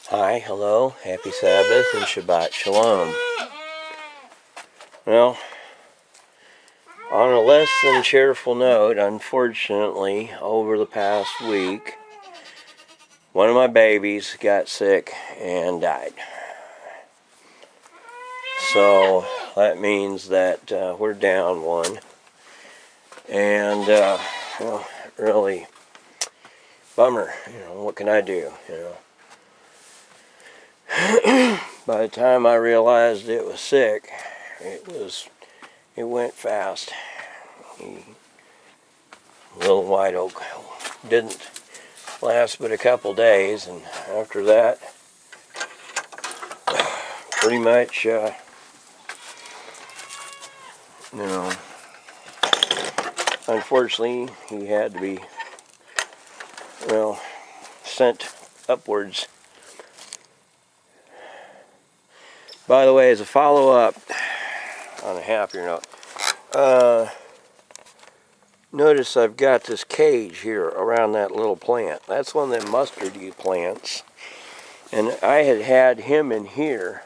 Hi, hello, happy Sabbath and Shabbat Shalom. Well, on a less than cheerful note, unfortunately, over the past week, one of my babies got sick and died. So that means that we're down one. And, well, really, bummer. What can I do? By the time I realized it was sick, it went fast. Little white oak didn't last but a couple days, and after that, pretty much, unfortunately, he had to be, sent upwards. By the way, as a follow-up, on a happier note, notice I've got this cage here around that little plant. That's one of them mustardy plants. And I had him in here,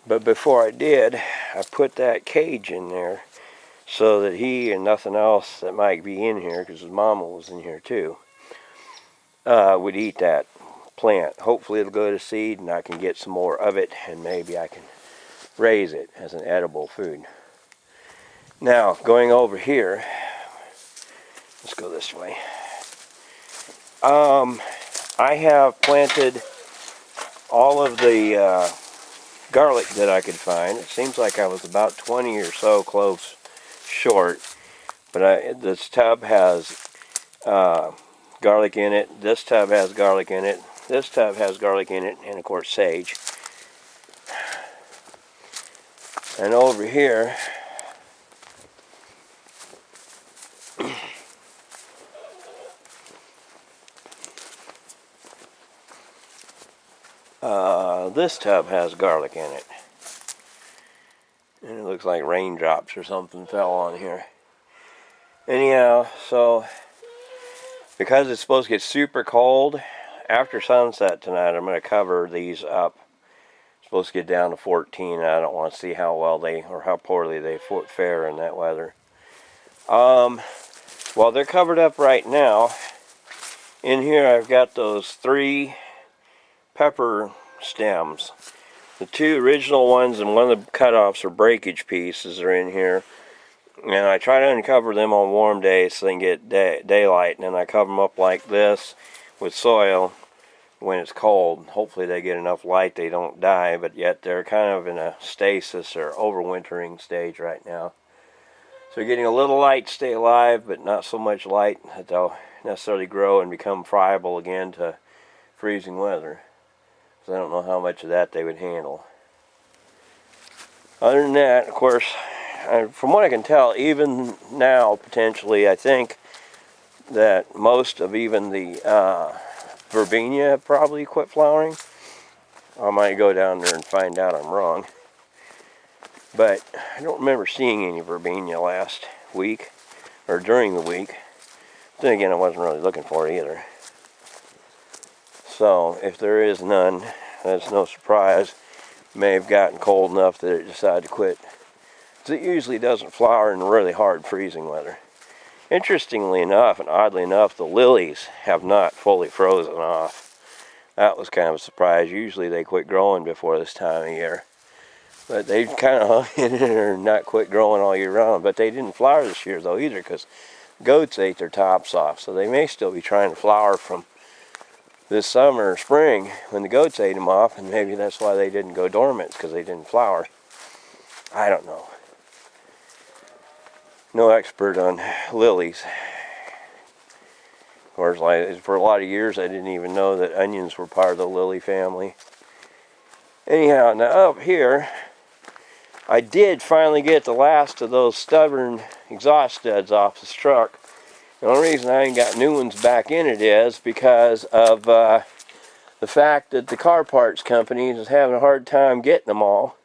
but before I did, I put that cage in there so that he and nothing else that might be in here, because his mama was in here too, would eat that plant. Hopefully it'll go to seed and I can get some more of it, and maybe I can raise it as an edible food. Now, going over here, let's go this way. I have planted all of the garlic that I could find. It seems like I was about 20 or so cloves short, but this tub has garlic in it. This tub has garlic in it. This tub has garlic in it, and of course sage. And over here, this tub has garlic in it. And it looks like raindrops or something fell on here. Anyhow, so because it's supposed to get super cold, after sunset tonight, I'm going to cover these up. It's supposed to get down to 14. I don't want to see how well or how poorly they fare in that weather. Well, they're covered up right now. In here, I've got those 3 pepper stems. The 2 original ones and one of the cutoffs or breakage pieces are in here. And I try to uncover them on warm days so they can get daylight. And then I cover them up like this with soil when it's cold. Hopefully they get enough light they don't die, but yet they're kind of in a stasis or overwintering stage right now. So they're getting a little light to stay alive, but not so much light that they'll necessarily grow and become friable again to freezing weather. So I don't know how much of that they would handle. Other than that, of course, from what I can tell, even now, potentially, I think that most of even the verbena have probably quit flowering. I might go down there and find out I'm wrong. But I don't remember seeing any verbena last week, or during the week. Then again, I wasn't really looking for it either. So, if there is none, that's no surprise. It may have gotten cold enough that it decided to quit. It usually doesn't flower in really hard freezing weather. Interestingly enough, and oddly enough, the lilies have not fully frozen off. That was kind of a surprise. Usually they quit growing before this time of year. But they kind of hung in there and not quit growing all year round. But they didn't flower this year though either, because goats ate their tops off. So they may still be trying to flower from this summer or spring when the goats ate them off, and maybe that's why they didn't go dormant, because they didn't flower. I don't know. No expert on lilies. Of course, like, for a lot of years I didn't even know that onions were part of the lily family. Anyhow, now up here, I did finally get the last of those stubborn exhaust studs off this truck. The only reason I ain't got new ones back in it is because of the fact that the car parts company is having a hard time getting them all.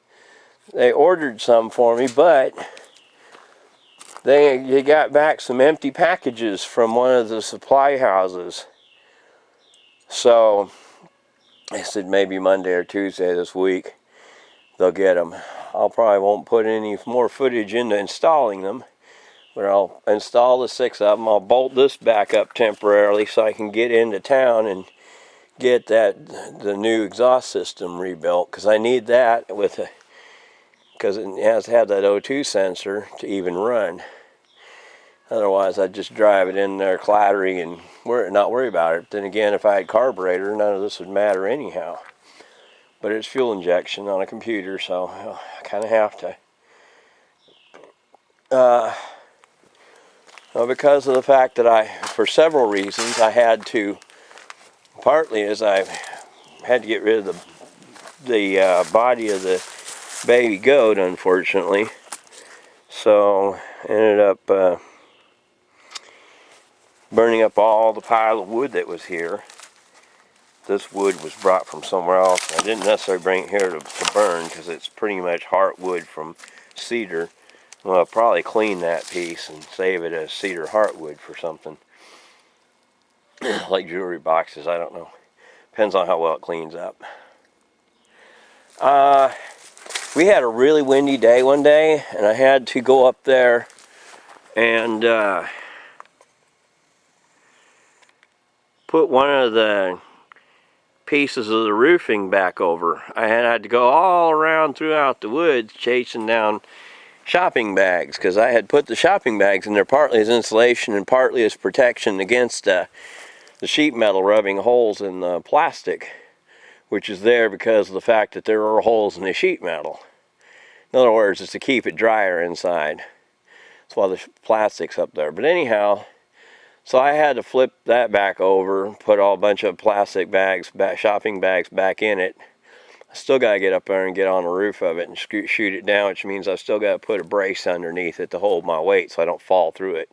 They ordered some for me, but they got back some empty packages from one of the supply houses. So I said maybe Monday or Tuesday this week they'll get them. I'll probably won't put any more footage into installing them, but I'll install the 6 of them. I'll bolt this back up temporarily so I can get into town and get the new exhaust system rebuilt, because I need that because it has to have that O2 sensor to even run. Otherwise, I'd just drive it in there clattering and not worry about it. But then again, if I had carburetor, none of this would matter anyhow. But it's fuel injection on a computer, so I kind of have to. Well, because of the fact that for several reasons, I had to, partly as I had to get rid of the body of the baby goat, unfortunately. So, ended up burning up all the pile of wood that was here. This wood was brought from somewhere else. I didn't necessarily bring it here to burn because it's pretty much heartwood from cedar. Well, I'll probably clean that piece and save it as cedar heartwood for something. Like jewelry boxes, I don't know. Depends on how well it cleans up. We had a really windy day one day, and I had to go up there and put one of the pieces of the roofing back over. I had to go all around throughout the woods chasing down shopping bags, because I had put the shopping bags in there partly as insulation and partly as protection against the sheet metal rubbing holes in the plastic, which is there because of the fact that there are holes in the sheet metal. In other words, it's to keep it drier inside. That's why the plastic's up there. But anyhow, so I had to flip that back over, put a bunch of plastic bags, shopping bags back in it. I still got to get up there and get on the roof of it and shoot it down, which means I've still got to put a brace underneath it to hold my weight so I don't fall through it.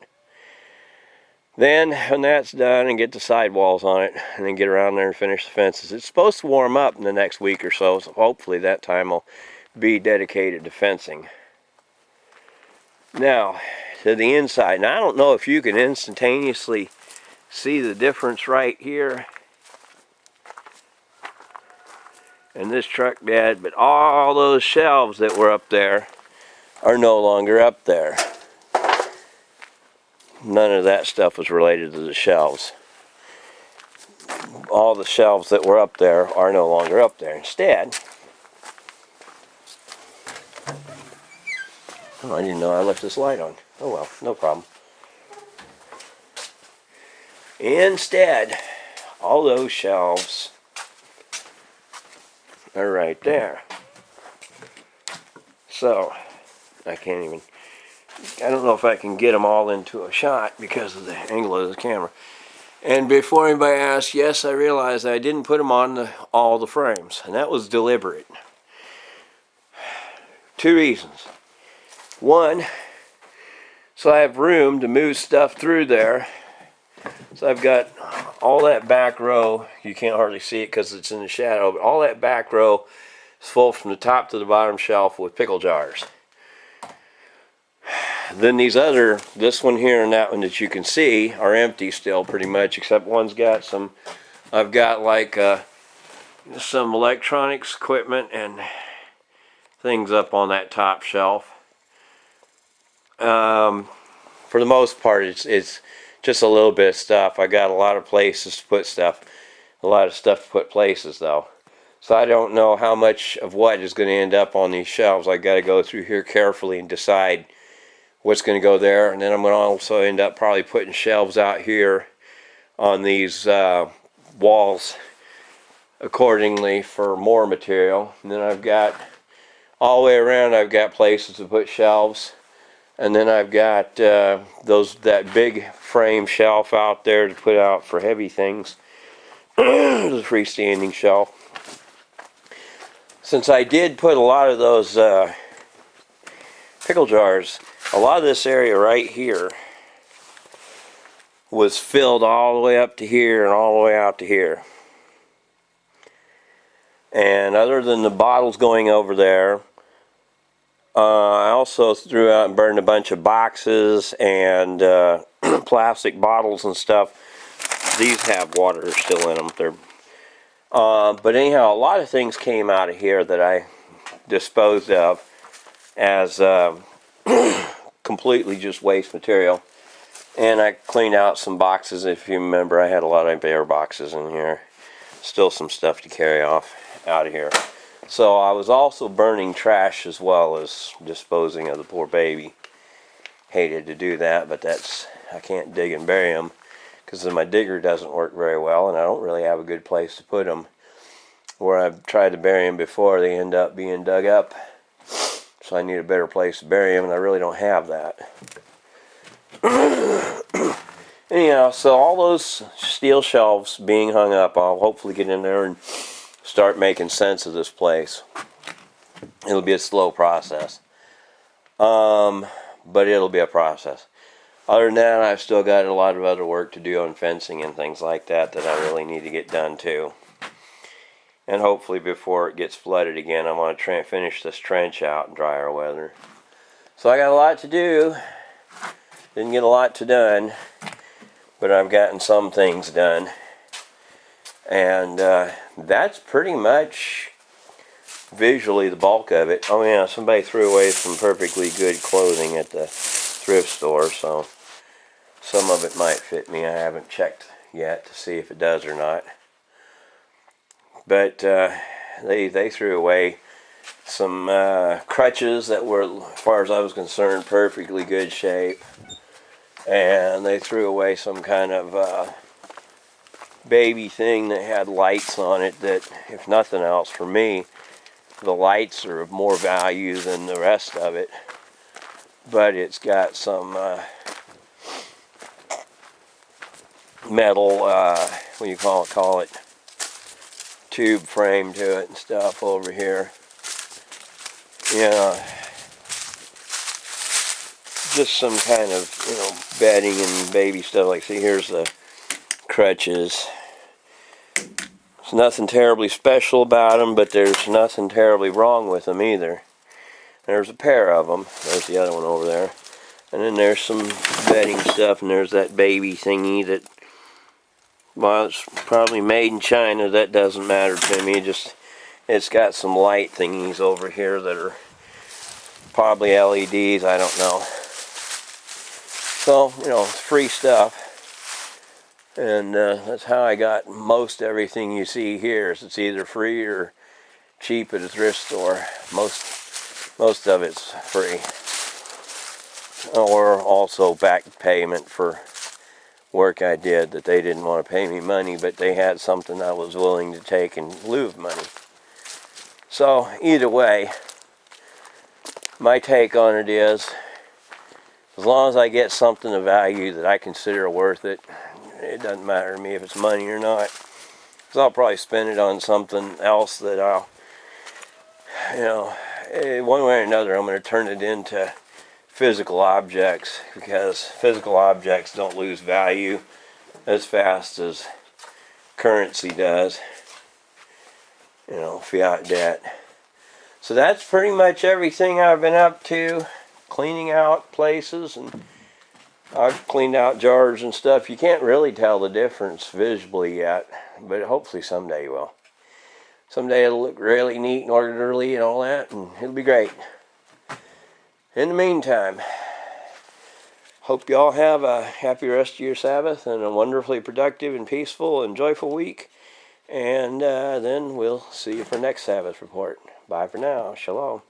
Then, when that's done, and get the sidewalls on it, and then get around there and finish the fences. It's supposed to warm up in the next week or so, so hopefully that time will be dedicated to fencing. Now, to the inside. Now, I don't know if you can instantaneously see the difference right here in this truck bed, but all those shelves that were up there are no longer up there. None of that stuff was related to the shelves. All the shelves that were up there are no longer up there. Instead, oh, I didn't know I left this light on. Oh well, no problem. Instead, all those shelves are right there. So, I don't know if I can get them all into a shot because of the angle of the camera. And before anybody asks, yes, I realized I didn't put them on all the frames, and that was deliberate. 2 reasons. One, so I have room to move stuff through there. So I've got all that back row. You can't hardly see it because it's in the shadow, but all that back row is full from the top to the bottom shelf with pickle jars. Then this one here and that one that you can see are empty still pretty much, except one's got I've got like some electronics equipment and things up on that top shelf. For the most part, it's just a little bit of stuff. I got a lot of places to put stuff, a lot of stuff to put places though. So I don't know how much of what is going to end up on these shelves. I got to go through here carefully and decide what's going to go there, and then I'm going to also end up probably putting shelves out here on these walls accordingly for more material. And then I've got all the way around, I've got places to put shelves, and then I've got that big frame shelf out there to put out for heavy things. The freestanding shelf. Since I did put a lot of those pickle jars, a lot of this area right here was filled all the way up to here and all the way out to here. And other than the bottles going over there, I also threw out and burned a bunch of boxes and plastic bottles and stuff. These have water still in them. But anyhow, a lot of things came out of here that I disposed of as completely just waste material. And I cleaned out some boxes. If you remember, I had a lot of bare boxes in here. Still some stuff to carry off out of here. So I was also burning trash as well as disposing of the poor baby. Hated to do that, but I can't dig and bury them because my digger doesn't work very well, and I don't really have a good place to put them. Where I've tried to bury them before, they end up being dug up. So I need a better place to bury them, and I really don't have that. Anyhow, so all those steel shelves being hung up, I'll hopefully get in there and start making sense of this place. It'll be a slow process. But it'll be a process. Other than that, I've still got a lot of other work to do on fencing and things like that I really need to get done too. And hopefully before it gets flooded again, I want to try and finish this trench out in drier weather. So I got a lot to do. Didn't get a lot done, but I've gotten some things done. And that's pretty much visually the bulk of it. Oh yeah, somebody threw away some perfectly good clothing at the thrift store, so some of it might fit me. I haven't checked yet to see if it does or not. But they threw away some crutches that were, as far as I was concerned, perfectly good shape. And they threw away some kind of baby thing that had lights on it that, if nothing else, for me, the lights are of more value than the rest of it. But it's got some metal, what do you call it, tube frame to it and stuff over here. Yeah, just some kind of, bedding and baby stuff. Like, see, here's the crutches. There's nothing terribly special about them, but there's nothing terribly wrong with them either. There's a pair of them. There's the other one over there. And then there's some bedding stuff, and there's that baby thingy that, well, it's probably made in China. That doesn't matter to me. It's got some light thingies over here that are probably LEDs. I don't know. So, it's free stuff. And that's how I got most everything you see here. Is it's either free or cheap at a thrift store. Most of it's free. Or also back payment for work I did that they didn't want to pay me money, but they had something I was willing to take in lieu of money. So either way, my take on it is, as long as I get something of value that I consider worth it, it doesn't matter to me if it's money or not. Because I'll probably spend it on something else that I'll, one way or another, I'm going to turn it into physical objects, because physical objects don't lose value as fast as currency does. Fiat debt. So that's pretty much everything I've been up to. Cleaning out places, and I've cleaned out jars and stuff. You can't really tell the difference visually yet, but hopefully someday you will. Someday it'll look really neat and orderly and all that, and it'll be great. In the meantime, hope y'all have a happy rest of your Sabbath and a wonderfully productive and peaceful and joyful week. And then we'll see you for next Sabbath report. Bye for now. Shalom.